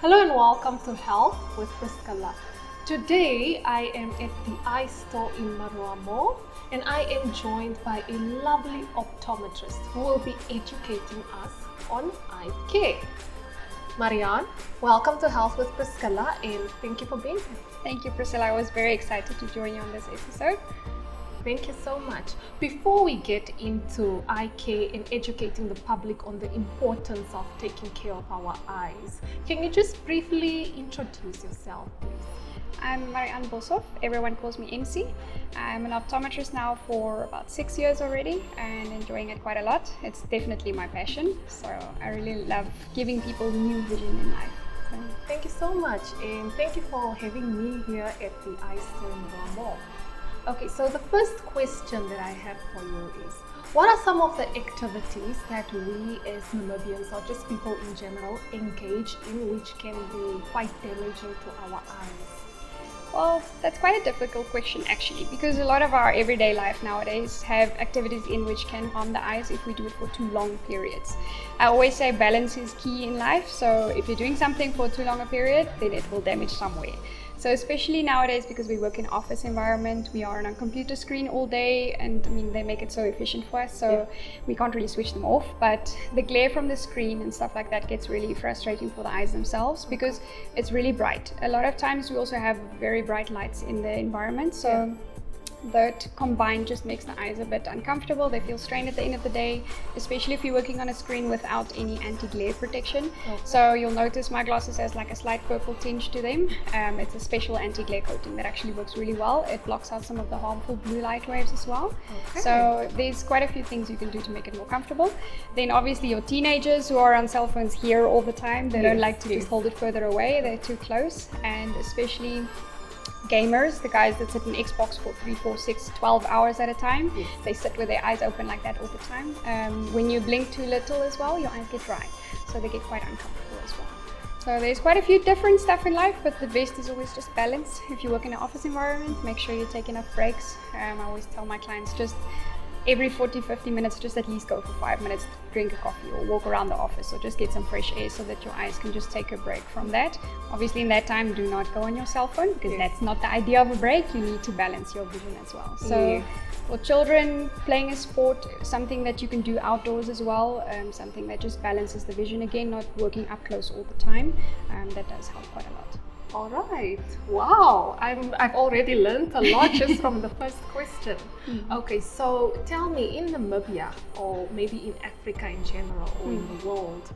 Hello and welcome to Health with Priskilla. Today I am at the eye store in Marua Mall and I am joined by a lovely optometrist who will be educating us on eye care. Marianne, welcome to Health with Priskilla and thank you for being here. Thank you, Priscilla. I was very excited to join you on this episode. Thank you so much. Before we get into eye care and educating the public on the importance of taking care of our eyes, can you just briefly introduce yourself, please? I'm Marianne Boshoff. Everyone calls me MC. I'm an optometrist now for about 6 years already and enjoying it quite a lot. It's definitely my passion, so I really love giving people new vision in life. So. Thank you so much, and thank you for having me here at the eye store in Marua Mall. Okay, so the first question that I have for you is, what are some of the activities that we as Namibians or just people in general engage in which can be quite damaging to our eyes? Well, that's quite a difficult question actually, because a lot of our everyday life nowadays have activities in which can harm the eyes if we do it for too long periods. I always say balance is key in life, so if you're doing something for too long a period, then it will damage somewhere. So especially nowadays, because we work in office environment, we are on a computer screen all day, and I mean, they make it so efficient for us, so we can't really switch them off. But the glare from the screen and stuff like that gets really frustrating for the eyes themselves because it's really bright. A lot of times we also have very bright lights in the environment, so that combined just makes the eyes a bit uncomfortable. They feel strained at the end of the day, especially if you're working on a screen without any anti-glare protection. So you'll notice my glasses has like a slight purple tinge to them. It's a special anti-glare coating that actually works really well. It blocks out some of the harmful blue light waves as well. So there's quite a few things you can do to make it more comfortable. Then obviously your teenagers who are on cell phones here all the time, they don't like to just hold it further away, they're too close, and especially gamers, the guys that sit in Xbox for 3, 4, 6, 12 hours at a time, they sit with their eyes open like that all the time. When you blink too little as well, your eyes get dry, so they get quite uncomfortable as well. So there's quite a few different stuff in life, but the best is always just balance. If you work in an office environment, make sure you take enough breaks. I always tell my clients just every 40-50 minutes, just at least go for 5 minutes, drink a coffee or walk around the office or just get some fresh air so that your eyes can just take a break from that. Obviously in that time, do not go on your cell phone because that's not the idea of a break. You need to balance your vision as well. So for children, playing a sport, something that you can do outdoors as well, something that just balances the vision again, not working up close all the time, that does help quite a lot. All right. Wow. I've already learned a lot just from the first question. Okay, so tell me, in Namibia or maybe in Africa in general or in the world,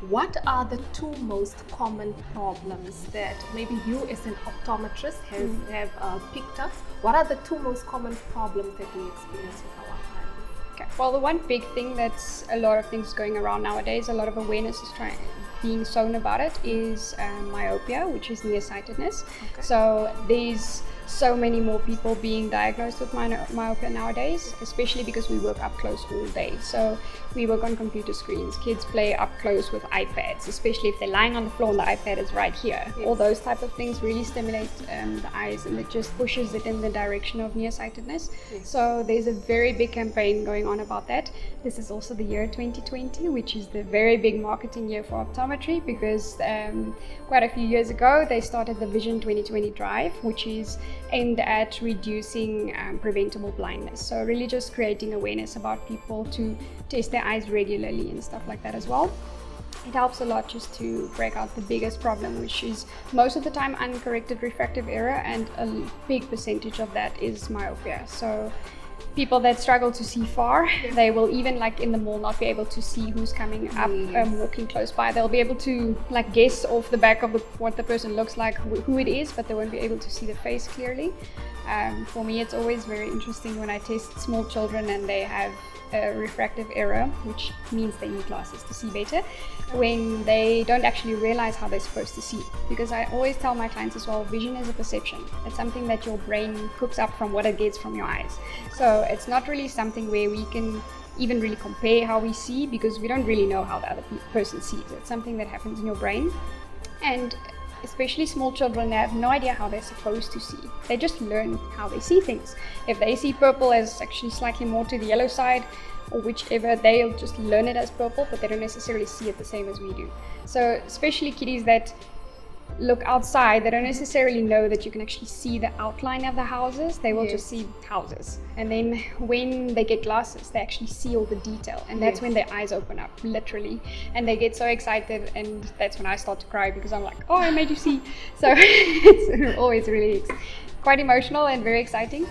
what are the two most common problems that maybe you as an optometrist have picked up? What are the two most common problems that we experience with our eyes? Okay. Well, the one big thing that's a lot of things going around nowadays, a lot of awareness is being shown about it, is myopia, which is nearsightedness. So there's so many more people being diagnosed with myopia nowadays, especially because we work up close all day. So we work on computer screens, kids play up close with iPads, especially if they're lying on the floor and the iPad is right here. All those type of things really stimulate the eyes, and it just pushes it in the direction of nearsightedness. So there's a very big campaign going on about that. This is also the year 2020, which is the very big marketing year for optometry, because quite a few years ago they started the Vision 2020 drive, which is aimed at reducing preventable blindness. So really just creating awareness about people to test their eyes regularly and stuff like that as well. It helps a lot just to break out the biggest problem, which is most of the time uncorrected refractive error, and a big percentage of that is myopia. So people that struggle to see far, they will even like in the mall not be able to see who's coming up walking close by. They'll be able to like guess off the back of what the person looks like, who it is, but they won't be able to see the face clearly. For me, it's always very interesting when I test small children and they have a refractive error, which means they need glasses to see better, when they don't actually realize how they're supposed to see. Because I always tell my clients as well, vision is a perception. It's something that your brain cooks up from what it gets from your eyes. So it's not really something where we can even really compare how we see, because we don't really know how the other person sees. It's something that happens in your brain. And especially small children, they have no idea how they're supposed to see. They just learn how they see things. If they see purple as actually slightly more to the yellow side, or whichever, they'll just learn it as purple, but they don't necessarily see it the same as we do. So especially kiddies that look outside, they don't necessarily know that you can actually see the outline of the houses. They will just see houses. And then when they get glasses, they actually see all the detail. And that's when their eyes open up, literally. And they get so excited. And that's when I start to cry because I'm like, oh, I made you see. So it's always really quite emotional and very exciting.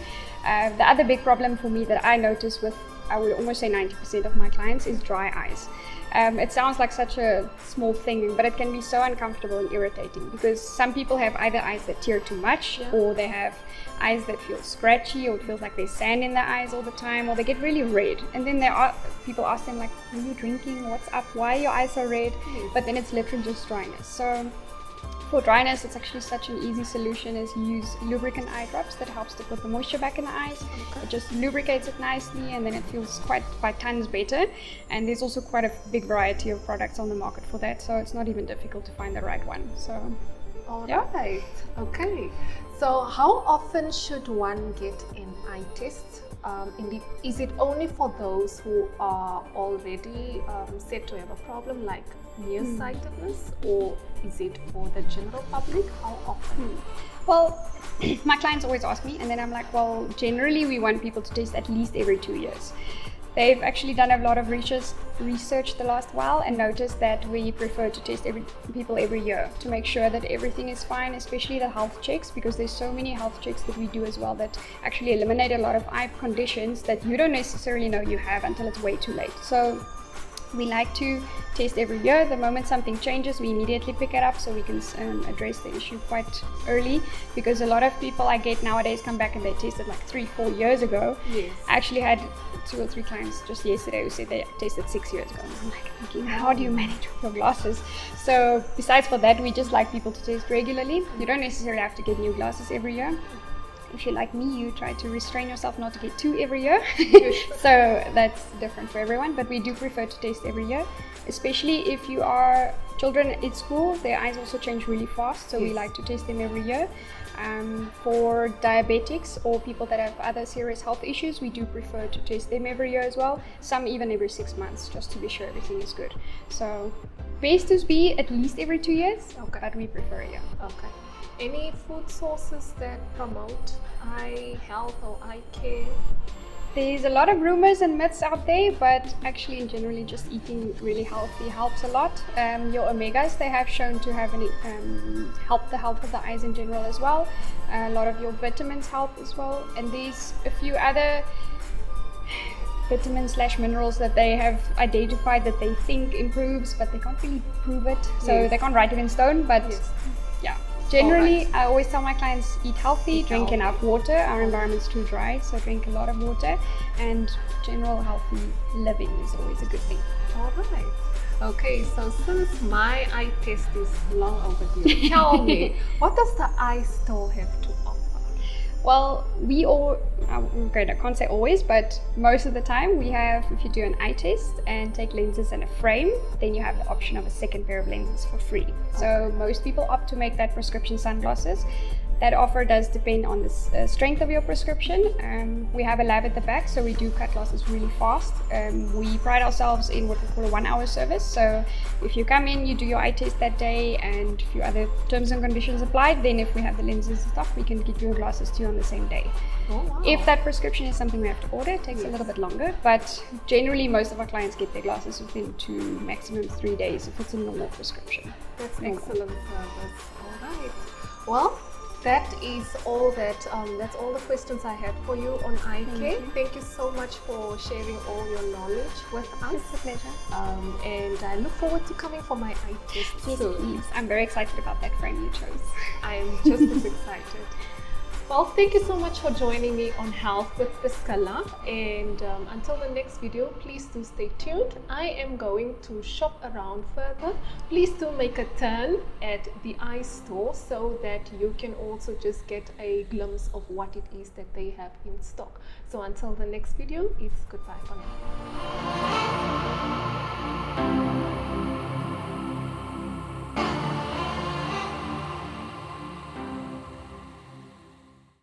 The other big problem for me that I notice with, I would almost say 90% of my clients, is dry eyes. It sounds like such a small thing, but it can be so uncomfortable and irritating because some people have either eyes that tear too much, or they have eyes that feel scratchy, or it feels like there's sand in their eyes all the time, or they get really red. And then people ask them like, are you drinking? What's up? Why are your eyes so red? But then it's literally just dryness. So for dryness, it's actually such an easy solution is use lubricant eye drops that helps to put the moisture back in the eyes. It just lubricates it nicely, and then it feels quite by tons better. And there's also quite a big variety of products on the market for that, so it's not even difficult to find the right one. So right. Okay, so how often should one get an eye test? Is it only for those who are already said to have a problem like nearsightedness, or is it for the general public? How often? Well, my clients always ask me, and then I'm like, well, generally we want people to test at least every 2 years. They've actually done a lot of research the last while and noticed that we prefer to test people every year to make sure that everything is fine, especially the health checks, because there's so many health checks that we do as well that actually eliminate a lot of eye conditions that you don't necessarily know you have until it's way too late. So we like to test every year. The moment something changes, we immediately pick it up so we can address the issue quite early, because a lot of people I get nowadays come back and they tested like 3-4 years ago. I actually had 2 or 3 clients just yesterday who said they tested 6 years ago, and I'm like thinking, how do you manage with your glasses? So besides for that, we just like people to test regularly. You don't necessarily have to get new glasses every year. If you're like me, you try to restrain yourself not to get 2 every year. So that's different for everyone, but we do prefer to test every year, especially if you are children at school. Their eyes also change really fast, so we like to test them every year. For diabetics or people that have other serious health issues, we do prefer to test them every year as well, some even every 6 months, just to be sure everything is good. So best is be at least every 2 years, but we prefer a year. Okay. Any food sources that promote eye health or eye care? There's a lot of rumors and myths out there, but actually in generally just eating really healthy helps a lot. Your omegas, they have shown to have help the health of the eyes in general as well. A lot of your vitamins help as well, and there's a few other vitamins / minerals that they have identified that they think improves, but they can't really prove it, so they can't write it in stone, but generally, I always tell my clients, eat healthy, drink enough water. Our environment's too dry, so drink a lot of water, and general healthy living is always a good thing. All right. Okay, so since my eye test is long overdue, tell me, what does the eye store have to offer? Well, I can't say always, but most of the time we have, if you do an eye test and take lenses and a frame, then you have the option of a second pair of lenses for free. So most people opt to make that prescription sunglasses. That offer does depend on the strength of your prescription. We have a lab at the back, so we do cut glasses really fast. We pride ourselves in what we call a 1-hour service. So if you come in, you do your eye test that day, and a few other terms and conditions applied, then if we have the lenses in stock, we can get your glasses to you on the same day. Oh, wow. If that prescription is something we have to order, it takes a little bit longer, but generally most of our clients get their glasses within 2, maximum 3 days if it's a normal prescription. That's excellent service. All right. Well, that is all that's all the questions I had for you on eye care. Thank you so much for sharing all your knowledge with us. It's a pleasure. And I look forward to coming for my eye test soon. Please. I'm very excited about that frame you chose. I'm just as excited. Well, thank you so much for joining me on Health with Priskilla, and until the next video, please do stay tuned. I am going to shop around further. Please do make a turn at the eye store so that you can also just get a glimpse of what it is that they have in stock. So until the next video, it's goodbye for now.